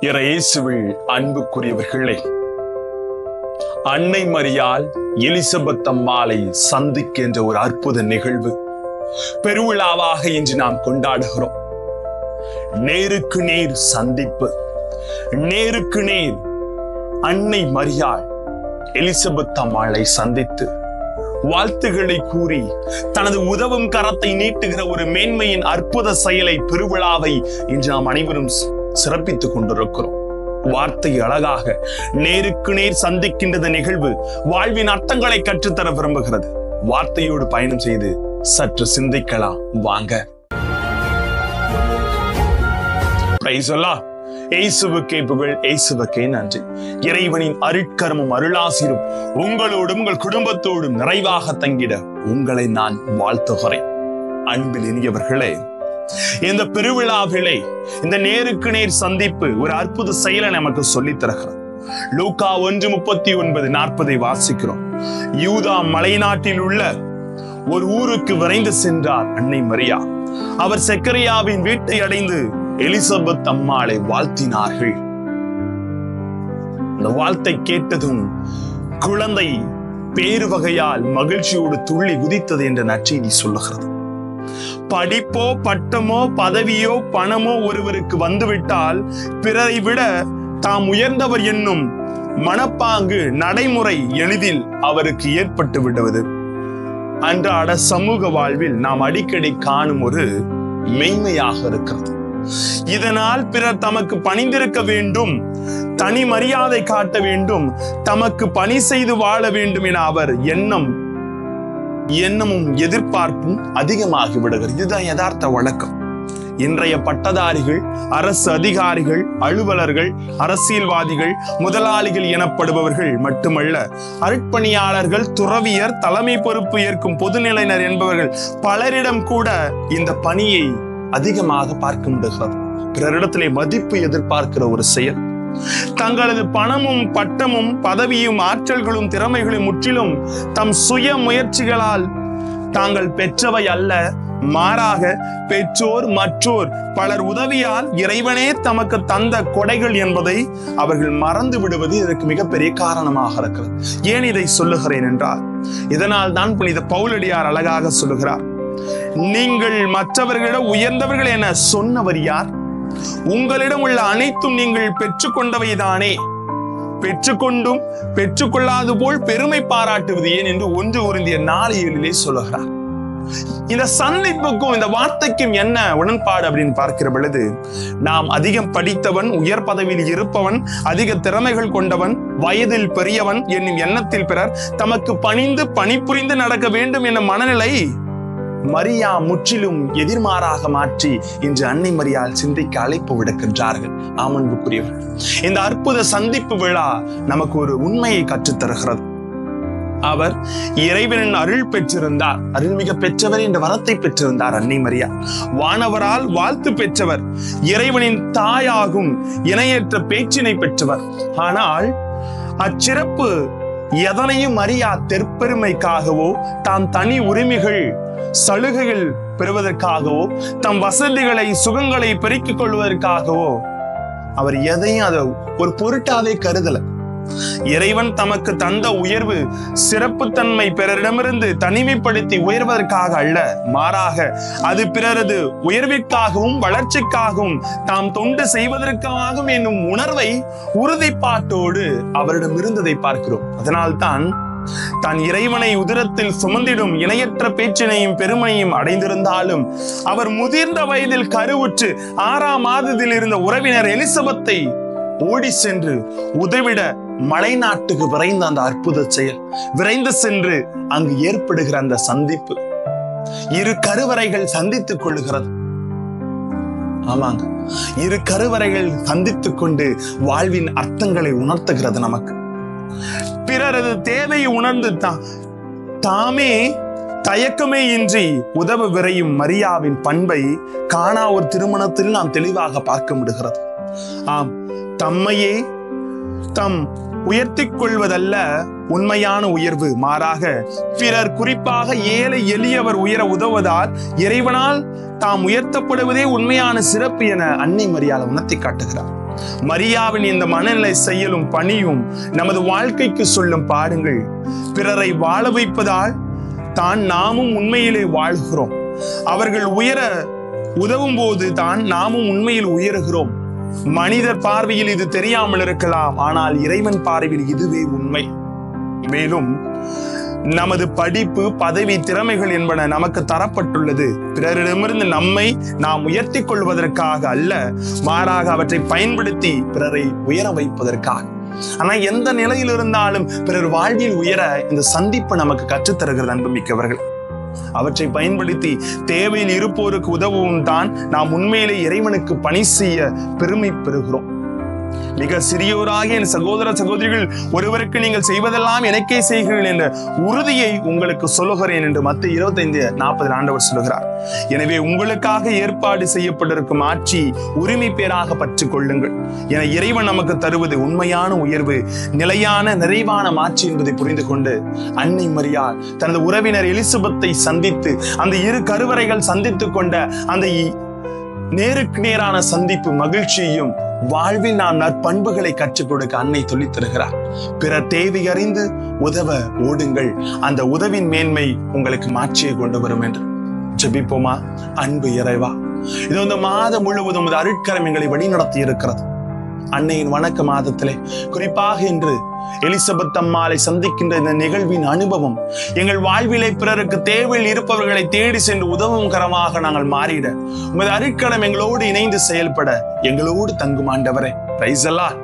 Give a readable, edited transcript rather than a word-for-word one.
இயேசுவில் அன்புக்குரியவர்களே, அன்னை மரியாள் எலிசபெத் அம்மாளை சந்திக்கின்ற ஒரு அற்புத நிகழ்வு பெருவிழாவாக இன்று நாம் கொண்டாடுகிறோம். நேருக்கு நேர் சந்திப்பு, நேருக்கு நேர் அன்னை மரியாள் எலிசபெத் அம்மாளை சந்தித்து வாழ்த்துக்களை கூறி தனது உதவும் கரத்தை நீட்டுகிற ஒரு மேன்மையின் அற்புத செயலை, பெருவிழாவை இன்று நாம் அனைவரும் சிறப்பித்துக் கொண்டிருக்கிறோம். வார்த்தை அழகாக நேருக்கு நேர் சந்திக்கின்ற நிகழ்வு வாழ்வின் அர்த்தங்களை கற்றுத்தர விரும்புகிறது. வார்த்தையோடு பயணம் செய்து சற்று சிந்திக்கலாம் வாங்க. பிரைஸ் அல்லாஹ். இயேசுவுக்கே புகழ், இயேசுவுக்கே நன்றி. இறைவனின் அருட்கரமும் அருளாசிரும் உங்களோடும் உங்கள் குடும்பத்தோடும் நிறைவாக தங்கிட உங்களை நான் வாழ்த்துகிறேன். அன்பில் இனியவர்களே, இந்த பெருவிழாவிலே இந்த நேருக்கு நேர் சந்திப்பு ஒரு அற்புத செயலை நமக்கு சொல்லித் தருகிறது. லூக்கா 1:39-40 வாசிக்கிறோம். யூதா மலைநாட்டில் உள்ள ஒரு ஊருக்கு விரைந்து சென்றார் அன்னை மரியா. அவர் செக்கரியாவின் வீட்டை அடைந்து எலிசபெத் அம்மாளை வாழ்த்தினார்கள். இந்த வாழ்த்தை கேட்டதும் குழந்தை பேரு வகையால் மகிழ்ச்சியோடு துள்ளி குதித்தது என்ற நற்செய்தி சொல்லுகிறது. படிப்போ பட்டமோ பதவியோ பணமோ ஒருவருக்கு வந்துவிட்டால் பிறரை விட தாம் உயர்ந்தவர் என்னும் மனப்பாங்கு நடைமுறை எளிதில் அவருக்கு ஏற்பட்டு விடுவது அன்றாட சமூக வாழ்வில் நாம் அடிக்கடி காணும் ஒரு மெய்மையாக இருக்கிறது. இதனால் பிறர் தமக்கு பணிந்திருக்க வேண்டும், தனி மரியாதை காட்ட வேண்டும், தமக்கு பணி செய்து வாழ வேண்டும் என அவர் எண்ணமும் எதிர்பார்ப்பும் அதிகமாகி விடுகிறது. இதுதான் யதார்த்த வழக்கம். இன்றைய பட்டதாரிகள், அரசு அதிகாரிகள், அலுவலர்கள், அரசியல்வாதிகள், முதலாளிகள் எனப்படுபவர்கள் மட்டுமல்ல, அருட்பணியாளர்கள், துறவியர், தலைமை பொறுப்பு ஏற்கும் பொதுநிலையினர் என்பவர்கள் பலரிடம் கூட இந்த பணியை அதிகமாக பார்க்க முடிகிறது. பிறரிடத்திலே மதிப்பு எதிர்பார்க்கிற ஒரு செயல். தங்களது பணமும் பட்டமும் பதவியும் ஆற்றல்களும் திறமைகளும் முற்றிலும் தம் சுய முயற்சிகளால் தாங்கள் பெற்றவை அல்ல, மாறாக பெற்றோர் மற்றோர் பலர் உதவியால் இறைவனே தமக்கு தந்த கொடைகள் என்பதை அவர்கள் மறந்து விடுவது இதற்கு மிகப்பெரிய காரணமாக இருக்கிறது. ஏன் இதை சொல்லுகிறேன் என்றால், இதனால் தான் புனித பவுலடியார் அழகாக சொல்லுகிறார், நீங்கள் மற்றவர்களிடம் உயர்ந்தவர்கள் என சொன்னவர் யார்? உங்களிடம் உள்ள அனைத்தும் நீங்கள் பெற்றுக்கொண்டவைதானே. பெற்றுக்கொண்டும் பெற்றுக்கொள்ளாது போல் பெருமை பாராட்டுவது ஏன் என்று 1 கொரிந்தியர் 4:7 சொல்லுகிறார். இந்த சந்திப்புக்கும் இந்த வார்த்தைக்கும் என்ன உடன்பாடு அப்படின்னு பார்க்கிற பொழுது, நாம் அதிகம் படித்தவன், உயர் பதவியில் இருப்பவன், அதிக திறமைகள் கொண்டவன், வயதில் பெரியவன் என்னும் எண்ணத்தில் பிறர் தமக்கு பணிந்து பணிபுரிந்து நடக்க வேண்டும் என்ற மனநிலை மரியா முற்றிலும் எதிர்மாறாக மாற்றி இன்று அன்னை மரியாள் சிந்திக்க அழைப்பு விடுக்கின்றார்கள். ஆமன்புக்குரியவர்கள், இந்த அற்புத சந்திப்பு விழா நமக்கு ஒரு உண்மையை கற்றுத்தருகிறது. அவர் இறைவனின் அருள் பெற்றிருந்தார், அருள்மிக பெற்றவர் என்ற வரத்தை பெற்றிருந்தார் அன்னை மரியா. வானவரால் வாழ்த்து பெற்றவர், இறைவனின் தாயாகும் இணையற்ற பேச்சினை பெற்றவர். ஆனால் அச்சிறப்பு எதனையும் மரியா தெற்பெருமைக்காகவோ, தாம் தனி உரிமைகள் சலுகைகள் பெறுவதற்காகவோ, தம் வசதிகளை சுகங்களை பெருக்கிக் கொள்வதற்காகவோ அவர் எதையும் அதை ஒரு பொருட்டாவே கருதல. இறைவன் தமக்கு தந்த உயர்வு சிறப்புத்தன்மை பிறரிடமிருந்து தனிமைப்படுத்தி உயர்வதற்காக அல்ல, மாறாக அது பிறரது உயர்விற்காகவும் வளர்ச்சிக்காகவும் தாம் தொண்டு செய்வதற்காகவும் என்னும் உணர்வை உறுதிப்பாட்டோடு அவரிடம் இருந்ததை பார்க்கிறோம். அதனால்தான் தான் இறைவனை உதிரத்தில் சுமந்திடும் இணையற்ற பேச்சினையும் பெருமையும் அடைந்திருந்தாலும் அவர் முதிர்ந்த வயதில் கருவுற்று 6ஆம் மாதத்தில் இருந்த உறவினர் எலிசபெத்தை ஓடி சென்று உதவிட மலைநாட்டுக்கு விரைந்த அந்த அற்புத செயல், விரைந்து சென்று அங்கு ஏற்படுகிற அந்த சந்திப்பு, இரு கருவறைகள் சந்தித்துக் கொள்ளுகிறது. ஆமாங்க, இரு கருவறைகள் சந்தித்துக் கொண்டு வாழ்வின் அர்த்தங்களை உணர்த்துகிறது நமக்கு. பிறரது தேவையை உணர்ந்து தாமே தயக்கமே இன்றி உதவ விரையும் மரியாவின் பண்பை காணா ஒரு திருமணத்தில் நாம் தெளிவாக பார்க்க முடிகிறது. ஆம், தம்மையே தம் உயர்த்திக் கொள்வதல்ல உண்மையான உயர்வு, மாறாக பிறர், குறிப்பாக ஏழை எளியவர் உயர உதவுவதால் இறைவனால் தாம் உயர்த்தப்படுவதே உண்மையான சிறப்பு என அன்னை மரியாள் உணர்த்தி காட்டுகிறார். மரியாவின் இந்த மனநிலை செயலும் பணியும் நமது வாழ்க்கைக்கு சொல்லும் பாடுங்கள். பிறரை வாழ வைப்பதால் தான் நாமும் உண்மையிலே வாழ்கிறோம். அவர்கள் உயர உதவும் போது தான் நாமும் உண்மையில் உயர்கிறோம். மனிதர் பார்வையில் இது தெரியாமல் இருக்கலாம், ஆனால் இறைவன் பார்வையில் இதுவே உண்மை. மேலும் நமது படிப்பு, பதவி, திறமைகள் என்பன நமக்கு தரப்பட்டுள்ளது பிறரிடமிருந்து நம்மை நாம் உயர்த்தி கொள்வதற்காக அல்ல, மாறாக அவற்றை பயன்படுத்தி பிறரை உயர வைப்பதற்காக. ஆனா எந்த நிலையில் இருந்தாலும் பிறர் வாழ்வில் உயர இந்த சந்திப்பு நமக்கு கற்றுத்தருகிறது அன்புமிக்கவர்கள். அவற்றை பயன்படுத்தி தேவையில் இருப்போருக்கு உதவும் தான் நாம் உண்மையிலே இறைவனுக்கு பணி செய்ய பெருமை பெறுகிறோம். மிக சிறியோராகிய என் சகோதர சகோதரிகள், ஒருவருக்கு நீங்கள் செய்வதெல்லாம் எனக்கே செய்கிறீர்கள் என்ற உறுதியை உங்களுக்கு சொல்லுகிறேன் என்று மத்தேயு 25:40 ஆண்டவர் சொல்லுகிறார். எனவே உங்களுக்காக ஏற்பாடு செய்யப்பட்டிருக்கும் ஆட்சி உரிமை பேராக பற்றிக் கொள்ளுங்கள். என இறைவன் நமக்கு தருவது உண்மையான உயர்வு, நிலையான நிறைவான மாட்சி என்பதை புரிந்து கொண்டு அன்னை மரியாள் தனது உறவினர் எலிசபெத்தை சந்தித்து அந்த இரு கருவறைகள் சந்தித்துக் கொண்ட அந்த நேருக்கு நேரான சந்திப்பு மகிழ்ச்சியையும் வாழ்வில் நாம் நற்பண்புகளை கற்றுக் கொடுக்க அன்னை சொல்லித் தருகிறார். பிறர் தேவை அறிந்து உதவ ஓடுங்கள், அந்த உதவின் மேன்மை உங்களுக்கு மாட்சியை கொண்டு வரும் என்று ஜெபிப்போமா. அன்பு இறைவா, இது இந்த மாதம் முழுவதும் அருட்கரம் எங்களை வழிநடத்தி இருக்கிறது. அன்னையின் வணக்க மாதத்திலே குறிப்பாக இன்று எலிசபெத் அம்மாளை சந்திக்கின்ற இந்த நிகழ்வின் அனுபவம் எங்கள் வாழ்விலை பிறருக்கு தேவையில் இருப்பவர்களை தேடி சென்று உதவும் கரமாக நாங்கள் மாறிட உமது அருட்கரம் எங்களோடு இணைந்து செயல்பட எங்களோடு தங்கும் ஆண்டவரே. Praise the Lord.